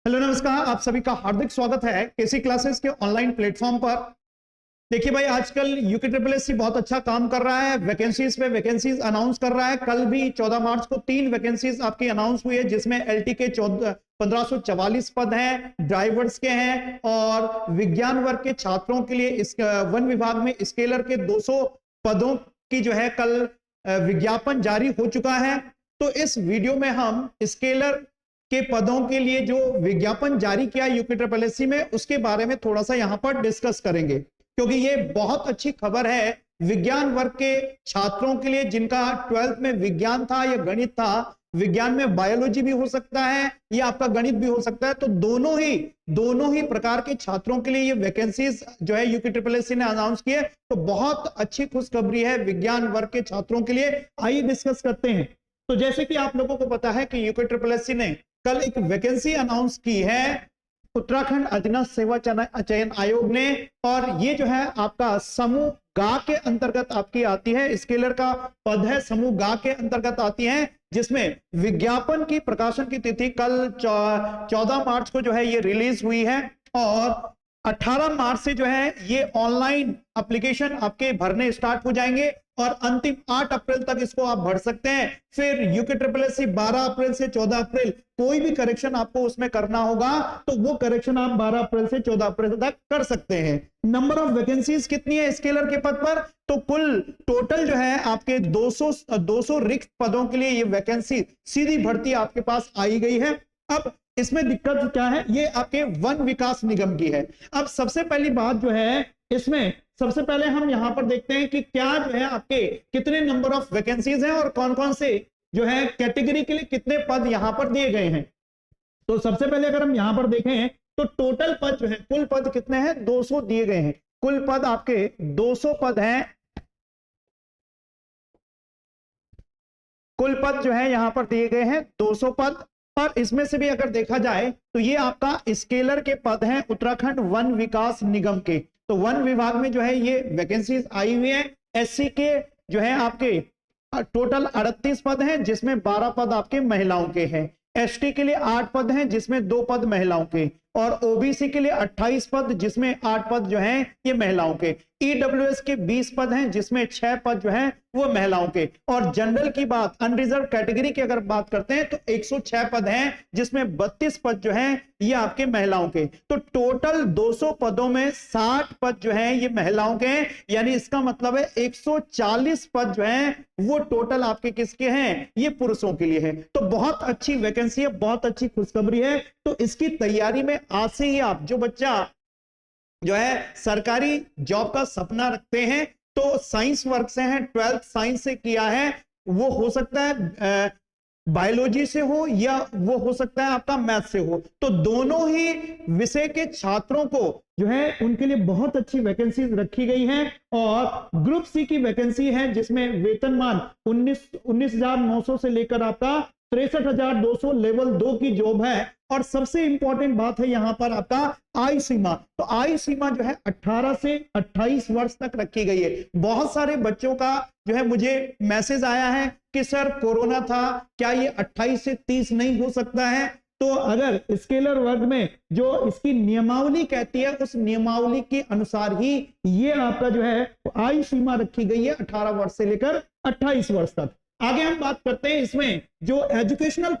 Hello नमस्कार, आप सभी का हार्दिक स्वागत है केसी क्लासेस के ऑनलाइन प्लेटफॉर्म पर। देखिए भाई, आजकल यूके ट्रिपल एस सी बहुत अच्छा काम कर रहा है, वैकेंसीज पे वैकेंसीज अनाउंस कर रहा है। कल भी 14 मार्च को 3 वैकेंसीज आपकी अनाउंस हुई है, जिसमें एलटी के 1544 पद हैं, ड्राइवर्स के हैं, और विज्ञान वर्ग के छात्रों के लिए इस वन विभाग में स्केलर के 200 पदों की जो है कल विज्ञापन जारी हो चुका है। तो इस वीडियो में हम स्केलर के पदों के लिए जो विज्ञापन जारी किया यूपी ट्रिपल एस सी में, उसके बारे में थोड़ा सा यहां पर डिस्कस करेंगे, क्योंकि ये बहुत अच्छी खबर है विज्ञान वर्ग के छात्रों के लिए, जिनका 12th में विज्ञान था या गणित था। विज्ञान में बायोलॉजी भी हो सकता है या आपका गणित भी हो सकता है, तो दोनों ही प्रकार के छात्रों के लिए ये वैकेंसीज जो है यूपी ट्रिपल एस सी ने अनाउंस किए। तो बहुत अच्छी खुशखबरी है विज्ञान वर्ग के छात्रों के लिए। आइए डिस्कस करते हैं। तो जैसे कि आप लोगों को पता है कि यूपी ट्रिपल एस सी ने कल एक वैकेंसी अनाउंस की है उत्तराखंड अधीनस्थ सेवा चयन आयोग ने, और ये जो है आपका समूह गा के अंतर्गत आपकी आती है। स्केलर का पद है, समूह गा के अंतर्गत आती है, जिसमें विज्ञापन की प्रकाशन की तिथि कल 14 मार्च को जो है ये रिलीज हुई है, और 18 मार्च से जो है ये ऑनलाइन एप्लीकेशन आपके भरने स्टार्ट हो जाएंगे, और अंतिम 8 अप्रैल तक इसको आप भर सकते हैं। फिर यूके ट्रिपल एस सी 12 अप्रैल से 14 अप्रैल कोई भी करेक्शन आपको उसमें करना होगा, तो वो करेक्शन आप 12 अप्रैल से 14 अप्रैल तक कर सकते हैं। नंबर ऑफ वैकेंसीज कितनी है स्केलर के पद पर? तो कुल टोटल जो है आपके 200 रिक्त पदों के लिए ये वैकेंसी सीधी भर्ती आपके पास आई गई है। अब इसमें दिक्कत क्या है? ये आपके वन विकास निगम की है। अब सबसे पहली बात जो है इसमें, सबसे पहले हम यहां पर देखते हैं कि क्या जो है आपके कितने नंबर ऑफ वैकेंसीज हैं और कौन कौन से जो है कैटेगरी के लिए कितने पद यहां पर दिए गए हैं। तो सबसे पहले अगर हम यहां पर देखें तो टोटल पद जो है, कुल पद कितने हैं? 200 दिए गए हैं। कुल पद आपके 200 पद हैं। कुल पद जो है यहां पर दिए गए हैं 200 पद, और इसमें से भी अगर देखा जाए तो ये आपका स्केलर के पद हैं उत्तराखंड वन विकास निगम के। तो वन विभाग में जो है ये वैकेंसीज आई हुई है। एससी के जो है आपके टोटल 38 पद हैं, जिसमें 12 पद आपके महिलाओं के हैं। एसटी के लिए 8 पद हैं, जिसमें 2 पद महिलाओं के, और ओबीसी के लिए 28 पद, जिसमें 8 पद जो हैं ये महिलाओं के। ईडब्ल्यूएस के 20 पद हैं, जिसमें 6 पद जो हैं वो महिलाओं के। और जनरल की बात, अनरिजर्व कैटेगरी की अगर बात करते हैं तो 106 पद हैं, जिसमें 32 पद जो हैं ये आपके महिलाओं के। तो टोटल 200 पदों में 60 पद जो हैं ये महिलाओं के हैं, यानी इसका मतलब है 140 पद जो हैं वो टोटल आपके किसके हैं? ये पुरुषों के लिए है। तो बहुत अच्छी वैकेंसी है, बहुत अच्छी खुशखबरी है। तो इसकी तैयारी में आज से ही आप, जो बच्चा जो है सरकारी जॉब का सपना रखते हैं, तो साइंस वर्ग से हैं, 12th साइंस से किया है, वो हो सकता है बायोलॉजी से हो या वो हो सकता है आपका मैथ से हो, तो दोनों ही विषय के छात्रों को जो है उनके लिए बहुत अच्छी वैकेंसी रखी गई है। और ग्रुप सी की वैकेंसी है, जिसमें वेतनमान 19,900 से लेकर आपका 63,200 लेवल 2 की जॉब है। और सबसे इंपॉर्टेंट बात है यहां पर आपका आयु सीमा। तो आयु सीमा जो है 18 से 28 वर्ष तक रखी गई है। बहुत सारे बच्चों का जो है मुझे मैसेज आया है कि सर कोरोना था, क्या ये 28 से 30 नहीं हो सकता है? तो अगर स्केलर वर्ग में जो इसकी नियमावली कहती है, उस नियमावली के अनुसार ही ये आपका जो है आयु सीमा रखी गई है 18 वर्ष से लेकर 28 वर्ष तक। आगे हम बात करते हैं इसमें जो एजुकेशनल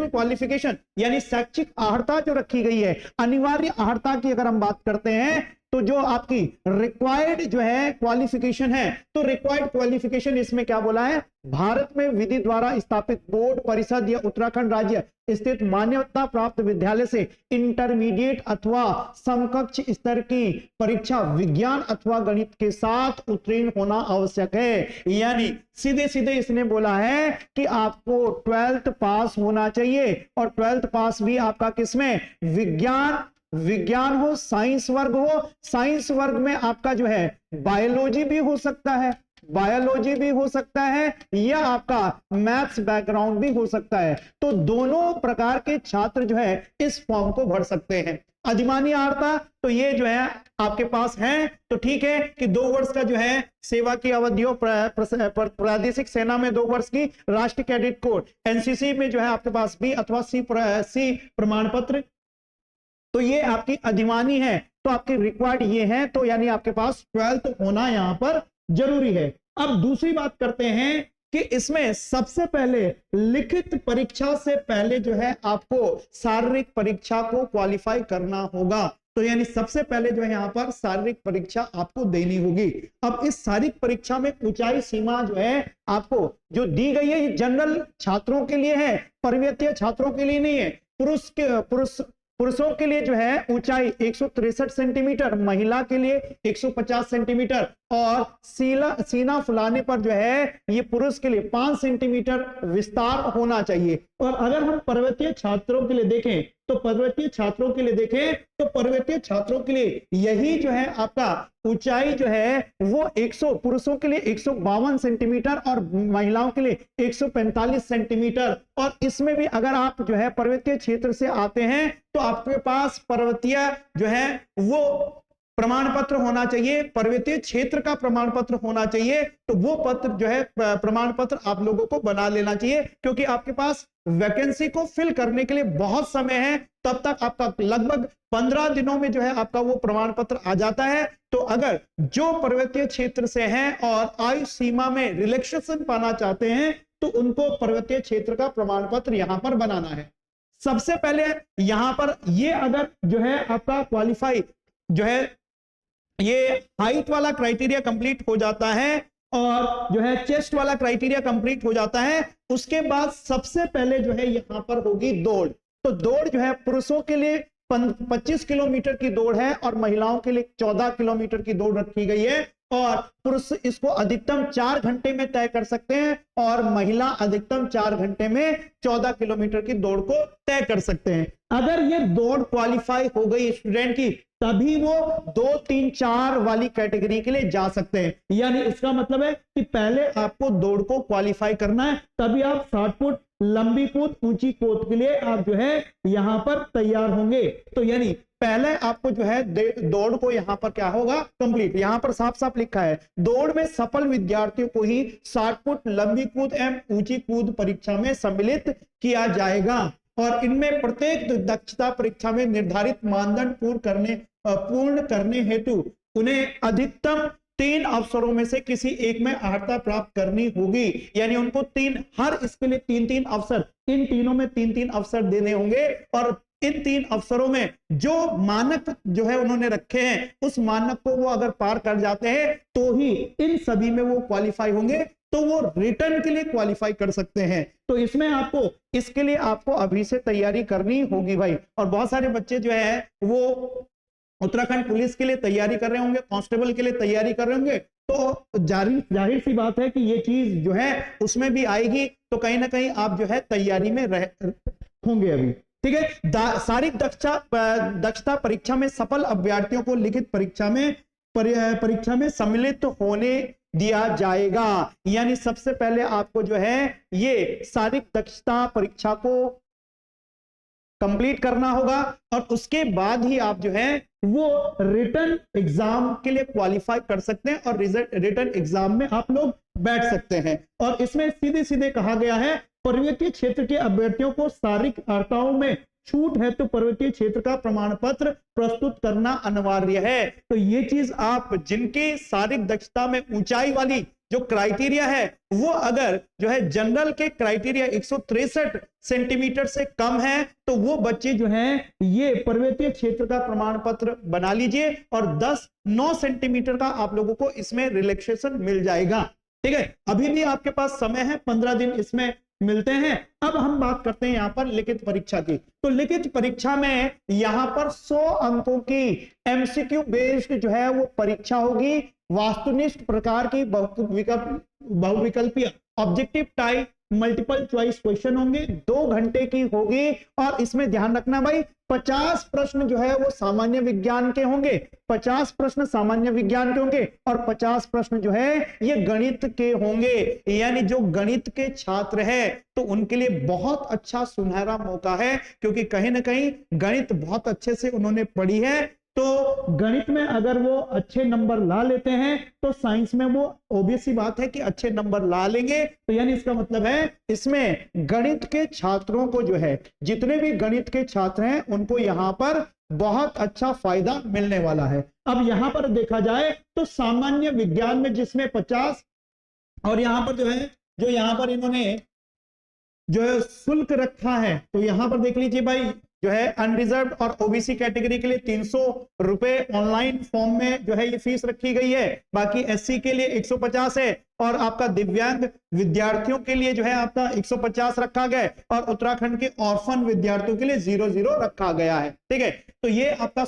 क्वालिफिकेशन यानी शैक्षिक अर्हता जो रखी गई है, अनिवार्य अर्हता की अगर हम बात करते हैं, तो जो आपकी रिक्वायर्ड जो है क्वालिफिकेशन है, तो रिक्वायर्ड क्वालिफिकेशन इसमें क्या बोला है? भारत में विधि द्वारा स्थापित बोर्ड, परिषद या उत्तराखंड राज्य स्थित मान्यता प्राप्त विद्यालय से इंटरमीडिएट अथवा समकक्ष स्तर की परीक्षा विज्ञान अथवा गणित के साथ उत्तीर्ण होना आवश्यक है। यानी सीधे सीधे इसने बोला है कि आपको 12th पास होना चाहिए, और 12th पास भी आपका किसमें? विज्ञान हो, साइंस वर्ग हो। साइंस वर्ग में आपका जो है बायोलॉजी भी हो सकता है, या आपका मैथ्स बैकग्राउंड भी हो सकता है। तो दोनों प्रकार के छात्र जो है इस फॉर्म को भर सकते हैं। अधिमानी आर्ता, तो ये जो है आपके पास है, तो ठीक है कि 2 वर्ष का जो है सेवा की अवधि हो, प्रादेशिक सेना में 2 वर्ष की, राष्ट्रीय कैडेट कोर, एनसीसी में जो है आपके पास बी अथवा सी प्रमाण पत्र, तो ये आपकी अधिमानी है, तो आपकी रिक्वायर्ड ये है, तो यानी आपके पास 12th होना यहां पर जरूरी है। अब दूसरी बात करते हैं कि इसमें सबसे पहले लिखित परीक्षा से पहले जो है आपको शारीरिक परीक्षा को क्वालिफाई करना होगा, तो यानी सबसे पहले जो है यहां पर शारीरिक परीक्षा आपको देनी होगी। अब इस शारीरिक परीक्षा में ऊंचाई सीमा जो है आपको जो दी गई है, ये जनरल छात्रों के लिए है, पर्वतीय छात्रों के लिए नहीं है। पुरुषों के लिए जो है ऊंचाई 163 सेंटीमीटर, महिला के लिए 150 सेंटीमीटर, और सीना फुलाने पर जो है ये पुरुष के लिए 5 सेंटीमीटर विस्तार होना चाहिए। और अगर हम पर्वतीय छात्रों के लिए देखें तो पर्वतीय छात्रों के लिए यही जो है आपका ऊंचाई जो है वो 100, पुरुषों के लिए 152 सेंटीमीटर और महिलाओं के लिए 145 सेंटीमीटर। और इसमें भी अगर आप जो है पर्वतीय क्षेत्र से आते हैं तो आपके पास पर्वतीय जो है वो प्रमाण पत्र होना चाहिए, पर्वतीय क्षेत्र का प्रमाण पत्र होना चाहिए, तो वो पत्र जो है प्रमाण पत्र आप लोगों को बना लेना चाहिए, क्योंकि आपके पास वैकेंसी को फिल करने के लिए बहुत समय है, तब तक आपका लगभग 15 दिनों में जो है आपका वो प्रमाण पत्र आ जाता है। तो अगर जो पर्वतीय क्षेत्र से हैं और आयु सीमा में रिलैक्सेशन पाना चाहते हैं तो उनको पर्वतीय क्षेत्र का प्रमाण पत्र यहां पर बनाना है। सबसे पहले यहां पर ये अगर जो है आपका क्वालिफाई जो है ये हाइट वाला क्राइटेरिया कंप्लीट हो जाता है और जो है चेस्ट वाला क्राइटेरिया कंप्लीट हो जाता है, उसके बाद सबसे पहले जो है यहां पर होगी दौड़। तो दौड़ जो है पुरुषों के लिए 25 किलोमीटर की दौड़ है और महिलाओं के लिए 14 किलोमीटर की दौड़ रखी गई है, और पुरुष इसको अधिकतम 4 घंटे में तय कर सकते हैं और महिला अधिकतम 4 घंटे में 14 किलोमीटर की दौड़ को तय कर सकते हैं। अगर ये दौड़ क्वालिफाई हो गई स्टूडेंट की, तभी वो 2, 3, 4 वाली कैटेगरी के लिए जा सकते हैं। यानी इसका मतलब है कि पहले आपको दौड़ को क्वालिफाई करना है, तभी आप 60 फुट लंबी कूद, ऊंची कूद के लिए आप जो है यहां पर तैयार होंगे। तो यानी पहले आपको जो है दौड़ को यहां पर क्या होगा कंप्लीट, यहां पर साफ साफ लिखा है दौड़ में सफल विद्यार्थियों को ही 60 फुट लंबी कूद एवं ऊंची कूद परीक्षा में सम्मिलित किया जाएगा, और इनमें प्रत्येक दक्षता परीक्षा में निर्धारित मानदंड पूर्ण करने हेतु उन्हें अधिकतम 3 अवसरों में से किसी एक में अर्हता प्राप्त करनी होगी। यानी उनको हर इसके लिए 3-3 अवसर, इन तीनों में 3-3 अवसर देने होंगे, और इन 3 अवसरों में जो मानक जो है उन्होंने रखे हैं उस मानक को वो अगर पार कर जाते हैं तो ही इन सभी में वो क्वालिफाई होंगे, तो वो रिटर्न के लिए क्वालिफाई कर सकते हैं। तो इसके लिए आपको अभी से तैयारी करनी होगी भाई। और बहुत सारे बच्चे जो है वो उत्तराखंड पुलिस के लिए तैयारी कर रहे होंगे, कांस्टेबल के लिए तैयारी कर रहे होंगे, तो जाहिर सी बात है कि ये चीज जो है उसमें भी आएगी, तो कहीं ना कहीं आप जो है तैयारी में होंगे अभी। ठीक है, शारीरिक दक्षता परीक्षा में सफल अभ्यर्थियों को लिखित परीक्षा में सम्मिलित होने दिया जाएगा। यानी सबसे पहले आपको जो है ये शारीरिक दक्षता परीक्षा को कंप्लीट करना होगा, और उसके बाद ही आप जो है वो रिटर्न एग्जाम के लिए क्वालिफाई कर सकते हैं और रिटर्न एग्जाम में आप लोग बैठ सकते हैं। और इसमें सीधे सीधे कहा गया है पर्वतीय क्षेत्र के अभ्यर्थियों को शारीरिक अर्हताओं में छूट है तो पर्वतीय क्षेत्र का प्रमाण पत्र प्रस्तुत करना अनिवार्य है। तो ये चीज आप जिनकी शारीरिक दक्षता में ऊंचाई वाली जो क्राइटेरिया है वो अगर जो है जनरल के क्राइटेरिया 163 सेंटीमीटर से कम है, तो वो बच्चे जो हैं ये पर्वतीय क्षेत्र का प्रमाण पत्र बना लीजिए, और 9 सेंटीमीटर का आप लोगों को इसमें रिलैक्सेशन मिल जाएगा। ठीक है, अभी भी आपके पास समय है, 15 दिन इसमें मिलते हैं। अब हम बात करते हैं यहां पर लिखित परीक्षा की। तो लिखित परीक्षा में यहां पर 100 अंकों की एमसीक्यू बेस्ड जो है वो परीक्षा होगी, वास्तुनिष्ठ प्रकार की बहुविकल्पीय objective type multiple choice question होंगे, 2 घंटे की होगी। और इसमें ध्यान रखना भाई, 50 प्रश्न जो है वो सामान्य विज्ञान के होंगे, 50 प्रश्न सामान्य विज्ञान के होंगे और 50 प्रश्न जो है ये गणित के होंगे। यानी जो गणित के छात्र है तो उनके लिए बहुत अच्छा सुनहरा मौका है, क्योंकि कहीं ना कहीं गणित बहुत अच्छे से उन्होंने पढ़ी है। तो गणित में अगर वो अच्छे नंबर ला लेते हैं तो साइंस में वो ऑब्वियस सी बात है कि अच्छे नंबर ला लेंगे। तो यानी इसका मतलब है इसमें गणित के छात्रों को जो है, जितने भी गणित के छात्र हैं उनको यहां पर बहुत अच्छा फायदा मिलने वाला है। अब यहां पर देखा जाए तो सामान्य विज्ञान में जिसमें 50 और यहां पर जो है, जो यहां पर इन्होंने जो है शुल्क रखा है, तो यहां पर देख लीजिए भाई, जो है अनरिजर्व और ओबीसी कैटेगरी के लिए 300 रुपए ऑनलाइन फॉर्म में जो है ये फीस रखी गई है। बाकी एससी के लिए 150 है और आपका दिव्यांग विद्यार्थियों के लिए जो है आपका 150 रखा गया है और उत्तराखंड के ऑर्फन विद्यार्थियों के लिए 00 रखा गया है। ठीक है, तो ये आपका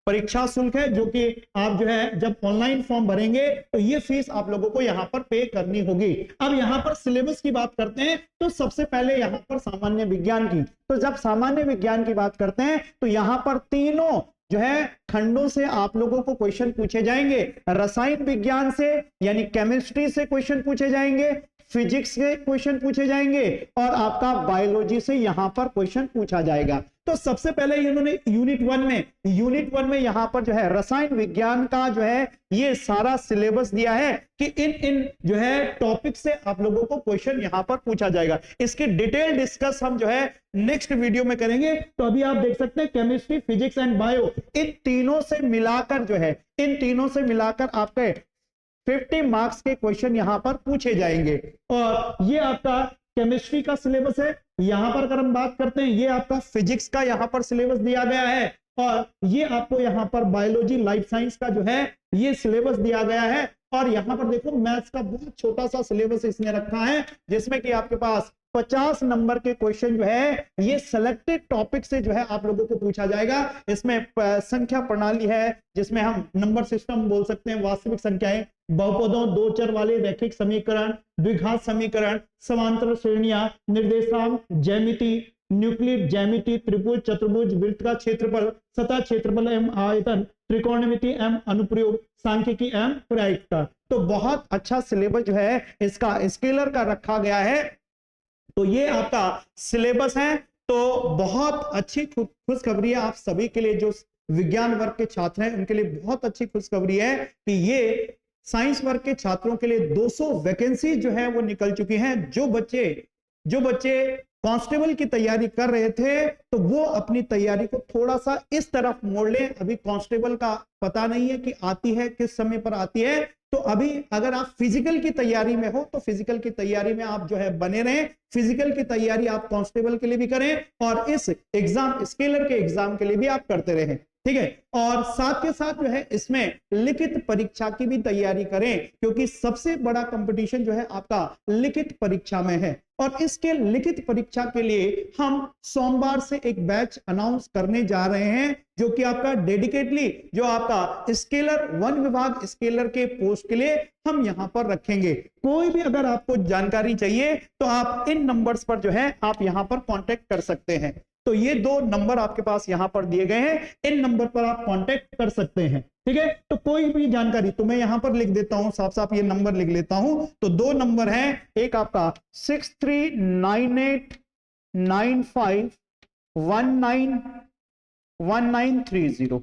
परीक्षा शुल्क है, जो कि आप जो है जब ऑनलाइन फॉर्म भरेंगे तो ये फीस आप लोगों को यहां पर पे करनी होगी। अब यहां पर सिलेबस की बात करते हैं तो सबसे पहले यहां पर सामान्य विज्ञान की, तो जब सामान्य विज्ञान की बात करते हैं तो यहां पर तीनों जो है खंडों से आप लोगों को क्वेश्चन पूछे जाएंगे। रसायन विज्ञान से यानी केमिस्ट्री से क्वेश्चन पूछे जाएंगे, फिजिक्स से क्वेश्चन पूछे जाएंगे और आपका बायोलॉजी से यहां पर क्वेश्चन पूछा जाएगा। तो सबसे पहले इन्होंने यूनिट वन में यहां पर जो है रसायन विज्ञान का जो है ये सारा सिलेबस दिया है कि इन जो है टॉपिक से आप लोगों को क्वेश्चन यहां पर पूछा जाएगा। इसकी डिटेल डिस्कस हम जो है नेक्स्ट वीडियो में करेंगे। तो अभी आप देख सकते हैं केमिस्ट्री, फिजिक्स एंड बायो, इन तीनों से मिलाकर जो है, इन तीनों से मिलाकर आपके 50 मार्क्स के क्वेश्चन यहां पर पूछे जाएंगे। और ये आपका केमिस्ट्री का सिलेबस है। यहां पर अगर हम बात करते हैं, ये आपका फिजिक्स का यहां पर सिलेबस दिया गया है और ये आपको यहां पर बायोलॉजी लाइफ साइंस का जो है ये सिलेबस दिया गया है। और यहां पर देखो मैथ्स का बहुत छोटा सा सिलेबस इसने रखा है, जिसमें कि आपके पास 50 नंबर के क्वेश्चन जो है ये सिलेक्टेड टॉपिक से जो है आप लोगों को पूछा जाएगा। इसमें संख्या प्रणाली है, जिसमें हम नंबर सिस्टम बोल सकते हैं, वास्तविक संख्याएं, बहुपदों, दो चर वाले रैखिक समीकरण, द्विघात समीकरण, समांतर श्रेणियां, निर्देशांक, ज्यामिति, न्यूक्लिड ज्यामिति, त्रिभुज, चतुर्भुज, वृत्त का क्षेत्रफल, सतह क्षेत्रफल एवं आयतन, त्रिकोणमिति एवं अनुप्रयोग, सांख्यिकी एवं प्रायिकता। तो बहुत अच्छा सिलेबस जो है इसका स्केलर का रखा गया है। तो ये आपका सिलेबस है। तो बहुत अच्छी खुशखबरी है आप सभी के लिए, जो विज्ञान वर्ग के छात्र हैं उनके लिए बहुत अच्छी खुशखबरी है कि ये साइंस वर्ग के छात्रों के लिए 200 वैकेंसी जो है वो निकल चुकी हैं। जो बच्चे कांस्टेबल की तैयारी कर रहे थे तो वो अपनी तैयारी को थोड़ा सा इस तरफ मोड़ लें। अभी कांस्टेबल का पता नहीं है कि आती है, किस समय पर आती है। तो अभी अगर आप फिजिकल की तैयारी में हो तो फिजिकल की तैयारी में आप जो है बने रहें। फिजिकल की तैयारी आप कांस्टेबल के लिए भी करें और इस एग्जाम, स्केलर के एग्जाम के लिए भी आप करते रहें। ठीक है, और साथ के साथ जो है इसमें लिखित परीक्षा की भी तैयारी करें, क्योंकि सबसे बड़ा कंपटीशन जो है आपका लिखित परीक्षा में है। और इसके लिखित परीक्षा के लिए हम सोमवार से एक बैच अनाउंस करने जा रहे हैं, जो कि आपका डेडिकेटली जो आपका स्केलर 1 विभाग स्केलर के पोस्ट के लिए हम यहां पर रखेंगे। कोई भी अगर आपको जानकारी चाहिए तो आप इन नंबर्स पर जो है आप यहां पर कांटेक्ट कर सकते हैं। तो ये 2 नंबर आपके पास यहां पर दिए गए हैं, इन नंबर पर आप कांटेक्ट कर सकते हैं। ठीक है, तो कोई भी जानकारी तो मैं यहां पर लिख देता हूं, साफ साफ ये नंबर लिख लेता हूं। तो 2 नंबर हैं, एक आपका 639895191930,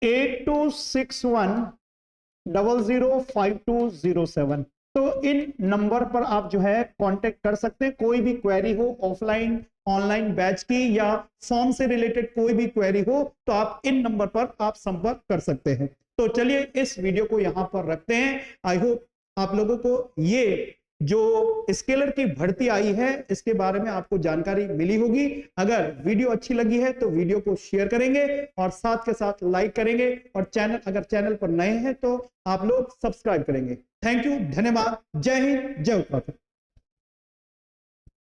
8261005207। तो इन नंबर पर आप जो है कांटेक्ट कर सकते हैं। कोई भी क्वेरी हो, ऑफलाइन ऑनलाइन बैच की या फॉर्म से रिलेटेड कोई भी क्वेरी हो तो आप इन नंबर पर आप संपर्क कर सकते हैं। तो चलिए इस वीडियो को यहां पर रखते हैं। आई होप आप लोगों को ये जो स्केलर की भर्ती आई है इसके बारे में आपको जानकारी मिली होगी। अगर वीडियो अच्छी लगी है तो वीडियो को शेयर करेंगे और साथ के साथ लाइक करेंगे, और अगर चैनल पर नए हैं तो आप लोग सब्सक्राइब करेंगे। थैंक यू, धन्यवाद, जय हिंद, जय उत्तराखंड।